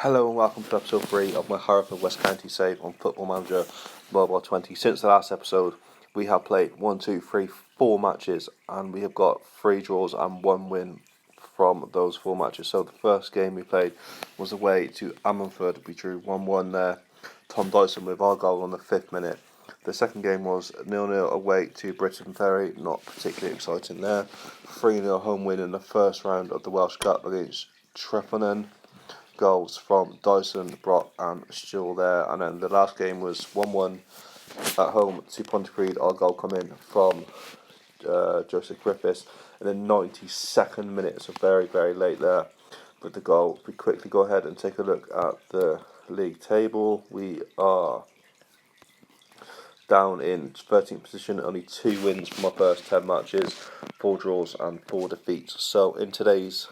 Hello and welcome to episode 3 of my Haverfordwest County save on Football Manager Mobile 20. Since the last episode, we have played 4 matches and we have got 3 draws and 1 win from those 4 matches. So the first game we played was away to Ammanford. We drew 1-1 there. Tom Dyson with our goal on the 5th minute. The second game was 0-0 away to Britton Ferry, not particularly exciting there. 3-0 home win in the first round of the Welsh Cup against Trefonen. Goals from Dyson, Brock and Stewell there, and then the last game was 1-1 at home to Pontypridd. Our goal come in from Joseph Griffiths in the 92nd minute, so very, very late there with the goal. We quickly go ahead and take a look at the league table. We are down in 13th position, only 2 wins from our first 10 matches, 4 draws and 4 defeats. So in today's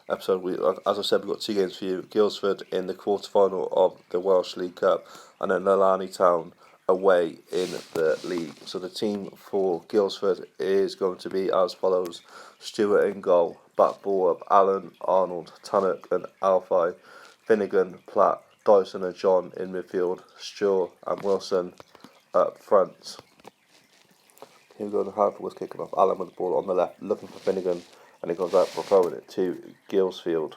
episode, as I said, we've got 2 games for you. Guilsfield in the quarter-final of the Welsh League Cup, and then Llanelli Town away in the league. So the team for Guilsfield is going to be as follows: Stewart in goal, back four of Allen, Arnold, Tannock and Alfie, Finnegan, Platt, Dyson and John in midfield, Shaw and Wilson up front. Here we go, the Haverfordwest kicking off. Allen with the ball on the left, looking for Finnegan, and it goes out for throwing it to Guilsfield.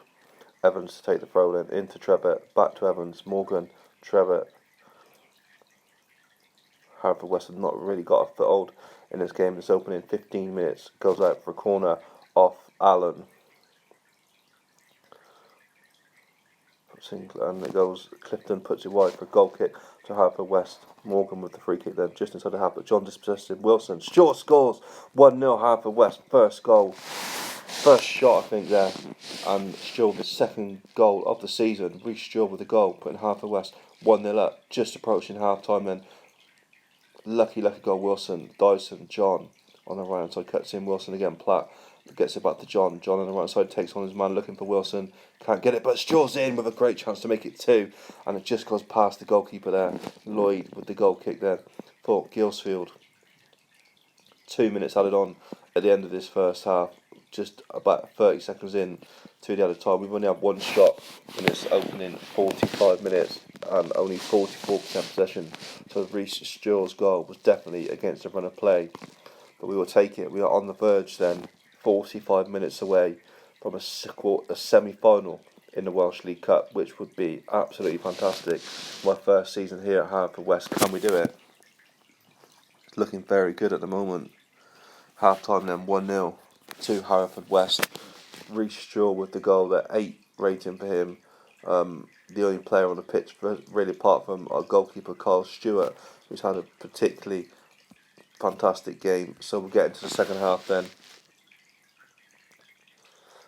Evans to take the throw in into Trevitt, back to Evans, Morgan, Trevitt. Haverfordwest have not really got a foothold in this game. This opening 15 minutes goes out for a corner off Allen. And it goes, Clifton puts it wide for a goal kick to Haverfordwest. Morgan with the free kick then just inside the half, but John dispossessed him. Wilson, Stewart scores 1-0 Haverfordwest. First goal. First shot, I think, there, and Stewart, the second goal of the season. Reece Stewart with the goal, putting Haverfordwest 1-0 up, just approaching half time. Then, lucky goal, Wilson, Dyson, John on the right hand side, cuts in. Wilson again, Platt gets it back to John. John on the right side takes on his man, looking for Wilson, can't get it, but Stewart's in with a great chance to make it 2, and it just goes past the goalkeeper there. Lloyd with the goal kick there for Guilsfield. 2 minutes added on at the end of this first half. Just about 30 seconds in to the other time. We've only had 1 shot in this opening 45 minutes and only 44% possession. So Reece Stewart's goal was definitely against the run of play, but we will take it. We are on the verge then, 45 minutes away from a semi-final in the Welsh League Cup, which would be absolutely fantastic. My first season here at Haverfordwest. Can we do it? It's looking very good at the moment. Half time then, 1-0 to Haverfordwest. Reece Stewart with the goal there, 8 rating for him. The only player on the pitch, really, apart from our goalkeeper Carl Stewart, who's had a particularly fantastic game. So we'll get into the second half then,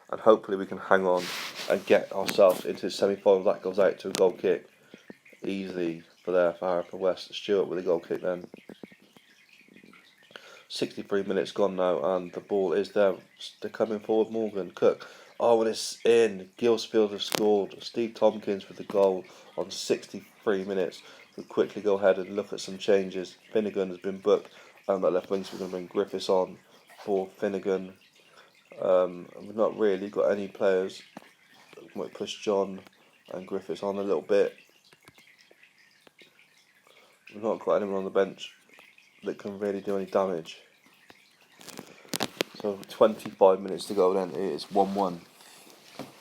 and hopefully we can hang on and get ourselves into the semi-final. That goes out to a goal kick easily for Haverfordwest. Stewart with a goal kick then. 63 minutes gone now, and the ball is there. They're coming forward. Morgan, Cook. Oh, and it's in. Guilsfield have scored. Steve Tompkins with the goal on 63 minutes. We'll quickly go ahead and look at some changes. Finnegan has been booked at left wing, so we're going to bring Griffiths on for Finnegan. We've not really got any players. We might push John and Griffiths on a little bit. We've not got anyone on the bench that can really do any damage. So 25 minutes to go then. It is 1-1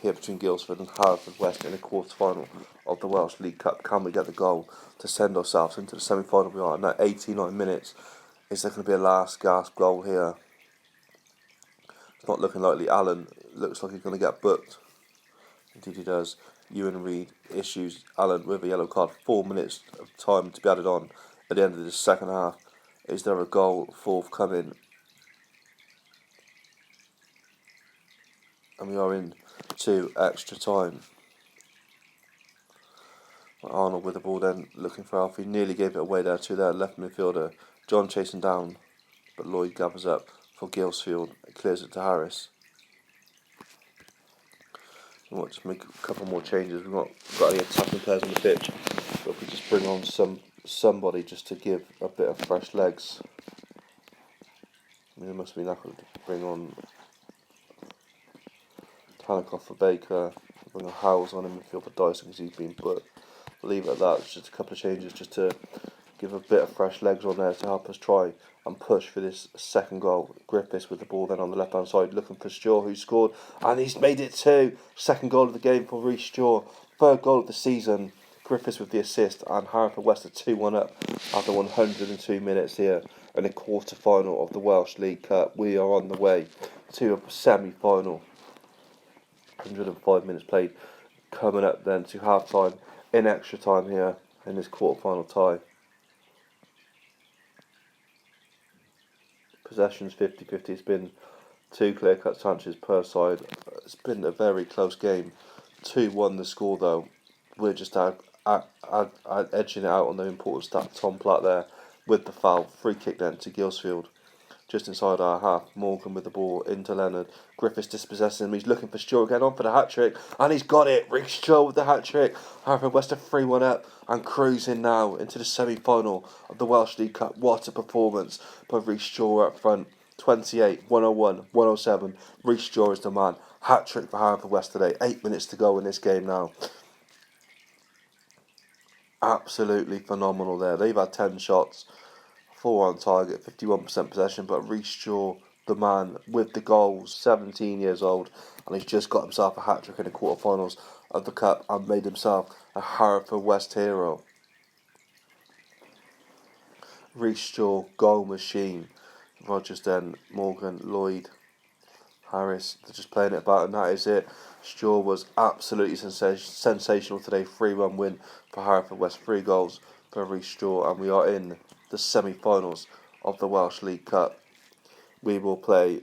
here between Guilsfield and Haverfordwest in the quarter-final of the Welsh League Cup. Can we get the goal to send ourselves into the semi-final? We are now 89 minutes. Is there going to be a last gasp goal here? It's not looking likely. Allen looks like he's going to get booked. Indeed he does. Ewan Reid issues Allen with a yellow card. 4 minutes of time to be added on at the end of the second half. Is there a goal forthcoming? And we are in to extra time. Arnold with the ball then, looking for Alfie. Nearly gave it away there to their left midfielder. John chasing down, but Lloyd gathers up for Guilsfield. It clears it to Harris. We might just make a couple more changes. We've not got any attacking players on the pitch, but if we just bring on somebody just to give a bit of fresh legs. I mean, it must be knackered to bring on Tannock for Baker, bring a Howes on in midfield for Dyson because he's been booked. Leave it at that. It's just a couple of changes just to give a bit of fresh legs on there to help us try and push for this second goal. Griffiths with the ball then on the left hand side looking for Shaw, who scored, and he's made it too. Second goal of the game for Rhys Shaw, third goal of the season. Griffiths with the assist, and Haverfordwest are 2-1 up after 102 minutes here in the quarter final of the Welsh League Cup. We are on the way to a semi-final. 105 minutes played, coming up then to half time in extra time here in this quarter final tie. Possessions 50-50. It's been 2 clear-cut chances per side. It's been a very close game. 2-1 the score though. We're just edging it out on the important stat. Tom Platt there with the foul. Free kick then to Guilsfield. Just inside our half, Morgan with the ball into Leonard. Griffiths dispossessing him. He's looking for Shaw again on for the hat trick, and he's got it. Rhys Shaw with the hat trick. Haverfordwest are 3-1 up and cruising now into the semi-final of the Welsh League Cup. What a performance by Rhys Shaw up front. 28, 101, 107. Rhys Shaw is the man. Hat trick for Haverfordwest today. 8 minutes to go in this game now. Absolutely phenomenal there. They've had 10 shots. 4 on target, 51% possession, but Rhys Shaw, the man with the goals, 17 years old, and he's just got himself a hat-trick in the quarterfinals of the Cup and made himself a Haverfordwest hero. Rhys Shaw, goal machine. Rogers then, Morgan, Lloyd, Harris, they're just playing it about, and that is it. Shaw was absolutely sensational today. 3-1 win for Haverfordwest, 3 goals for Rhys Shaw, and we are in the semi-finals of the Welsh League Cup. We will play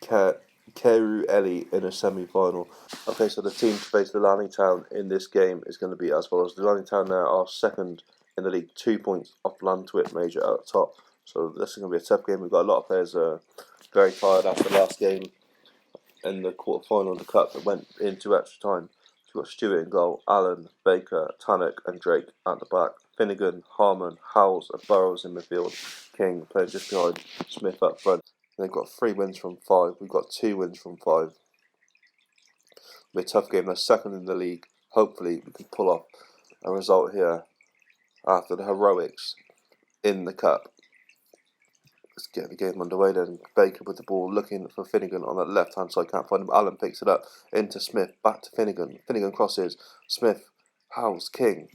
Llanelli in a semi-final. Okay, so the team to face Llanelli Town in this game is going to be as follows. Llanelli Town now are second in the league, 2 points off Llanelli Major at the top. So this is going to be a tough game. We've got a lot of players very tired after the last game in the quarter-final of the Cup that went into extra time. So we've got Stewart in goal, Allen, Baker, Tannock and Drake at the back. Finnegan, Harmon, Howes and Burrows in midfield. King played just behind Smith up front. They've got 3 wins from 5. We've got 2 wins from 5. It'll be a tough game. They're second in the league. Hopefully we can pull off a result here after the heroics in the Cup. Let's get the game underway then. Baker with the ball, looking for Finnegan on that left hand side. Can't find him. Allen picks it up into Smith. Back to Finnegan. Finnegan crosses. Smith, Howes, King.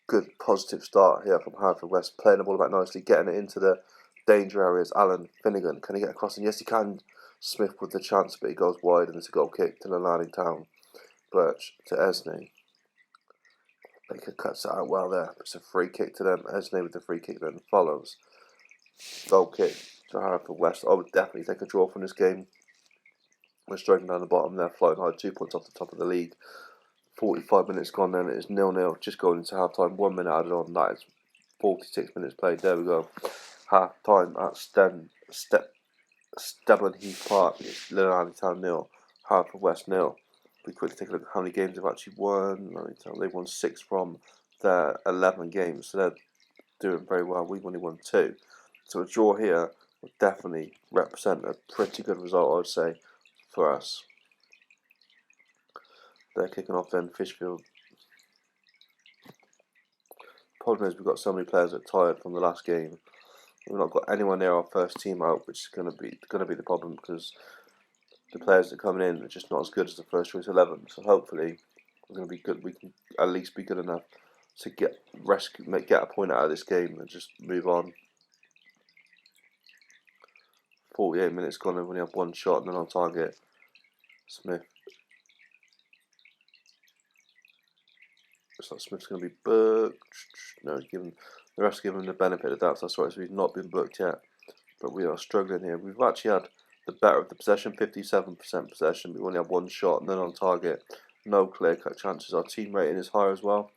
Good positive start here from Haverfordwest, playing the ball back nicely, getting it into the danger areas. Allen, Finnegan, can he get across? And yes, he can. Smith with the chance, but he goes wide, and it's a goal kick to Llanelli Town. Birch to Esney. Baker cuts it out well there. It's a free kick to them. Esney with the free kick then follows. Goal kick to Haverfordwest. I would definitely take a draw from this game. We're striking down the bottom there, flying high, 2 points off the top of the league. 45 minutes gone then, it is 0-0, just going into half time, 1 minute added on, that is 46 minutes played. There we go. Half time at Stebon Heath Park. It's Llanelli Town 0, Haverfordwest 0. We quickly take a look at how many games they've actually won. They've won 6 from their 11 games, so they're doing very well. We've only won 2. So a draw here would definitely represent a pretty good result, I'd say, for us. They're kicking off then, Fishfield. Problem is we've got so many players that are tired from the last game. We've not got anyone near our first team out, which is going to be the problem because the players that are coming in are just not as good as the first choice 11. So hopefully we're going to be good. We can at least be good enough to get a point out of this game and just move on. 48 minutes gone and we only have 1 shot and then on target. Smith. Looks like Smith's going to be booked. No, the ref's given him the benefit of the doubt. So that's right, so he's not been booked yet. But we are struggling here. We've actually had the better of the possession, 57% possession. We only have 1 shot and then on target. No clear-cut chances. Our team rating is higher as well.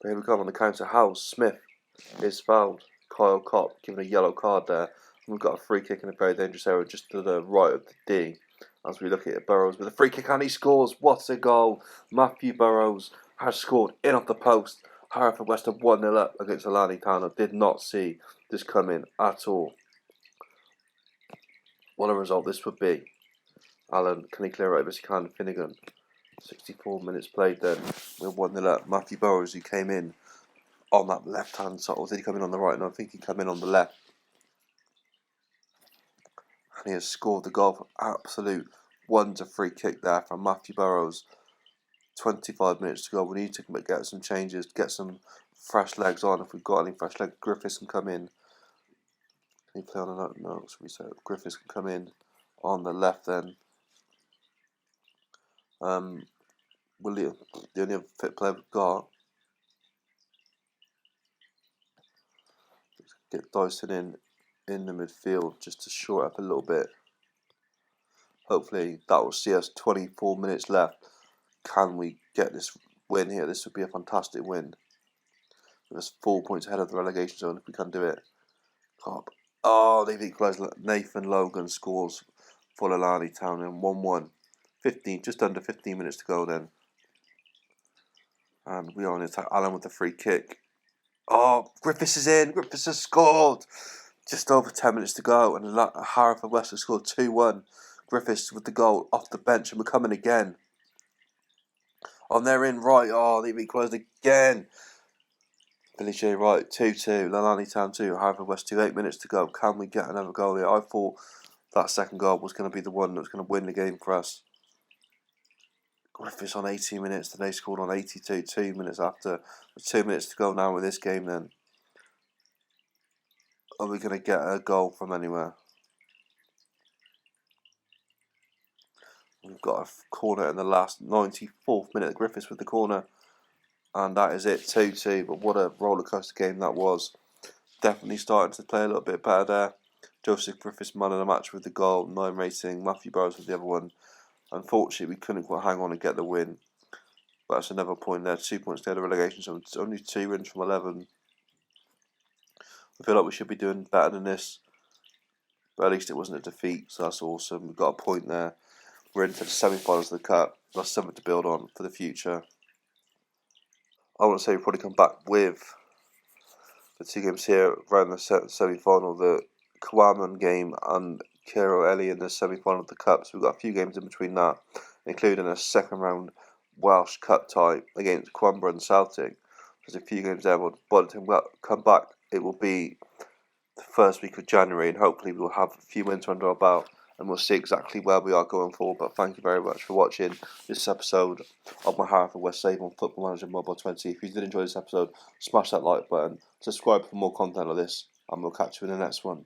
But here we come on the counter. Howes, Smith is fouled. Kyle Kopp given a yellow card there. And we've got a free kick in a very dangerous area just to the right of the D. As we look at it, Burrows with a free kick and he scores. What a goal. Matthew Burrows has scored in off the post. Haverfordwest are 1-0 up against Llanelli Town. I did not see this come in at all. What a result this would be. Allen, can he clear it over? He can. Finnegan. 64 minutes played then. We're 1-0 up. Matthew Burrows, who came in on that left-hand side. Or did he come in on the right? No, I think he came in on the left. And he has scored the goal. Absolute wonder free kick there from Matthew Burrows. 25 minutes to go. We need to get some changes, get some fresh legs on. If we've got any fresh legs, Griffiths can come in. Can he play on another? No, so we said Griffiths can come in on the left then. William, the only other fit player we've got. Get Dyson in the midfield just to short up a little bit. Hopefully that will see us 24 minutes left. Can we get this win here? This would be a fantastic win. With us 4 points ahead of the relegation zone if we can do it. Oh, they've equalised. Nathan Logan scores for Llanelli Town in 1-1. Just under 15 minutes to go then. And we are on attack. Allen with the free kick. Oh, Griffiths is in. Griffiths has scored. Just over 10 minutes to go. And Haverfordwest has scored 2-1. Griffiths with the goal off the bench. And we're coming again. Oh, they're in right. Oh, they've equalised again. Billy J. Wright, 2-2. Llanelli Town 2. Haverfordwest 2. 8 minutes to go. Can we get another goal here? I thought that second goal was going to be the one that was going to win the game for us. Griffiths on 18 minutes. They scored on 82. 2 minutes after. 2 minutes to go now with this game then. Are we going to get a goal from anywhere? We've got a corner in the last 94th minute. Griffiths with the corner. And that is it, 2-2. But what a rollercoaster game that was. Definitely starting to play a little bit better there. Joseph Griffiths man of the match with the goal, 9 rating. Matthew Burrows with the other one. Unfortunately, we couldn't quite hang on and get the win. But that's another point there. 2 points there, the relegation. So it's only 2 wins from 11. I feel like we should be doing better than this. But at least it wasn't a defeat, so that's awesome. We've got a point there. We're into the semi-finals of the Cup. That's something to build on for the future. I want to say we'll probably come back with the 2 games here around the semi-final. The Kawaman game and Kiro Ellie in the semi-final of the Cup. So we've got a few games in between that, including a second round Welsh Cup tie against Quambra and Celtic. There's a few games there, but by the time we come back, it will be the first week of January, and hopefully we'll have a few wins under our belt, and we'll see exactly where we are going forward. But thank you very much for watching this episode of my Haverfordwest Save on Football Manager Mobile 20. If you did enjoy this episode, smash that like button, subscribe for more content like this, and we'll catch you in the next one.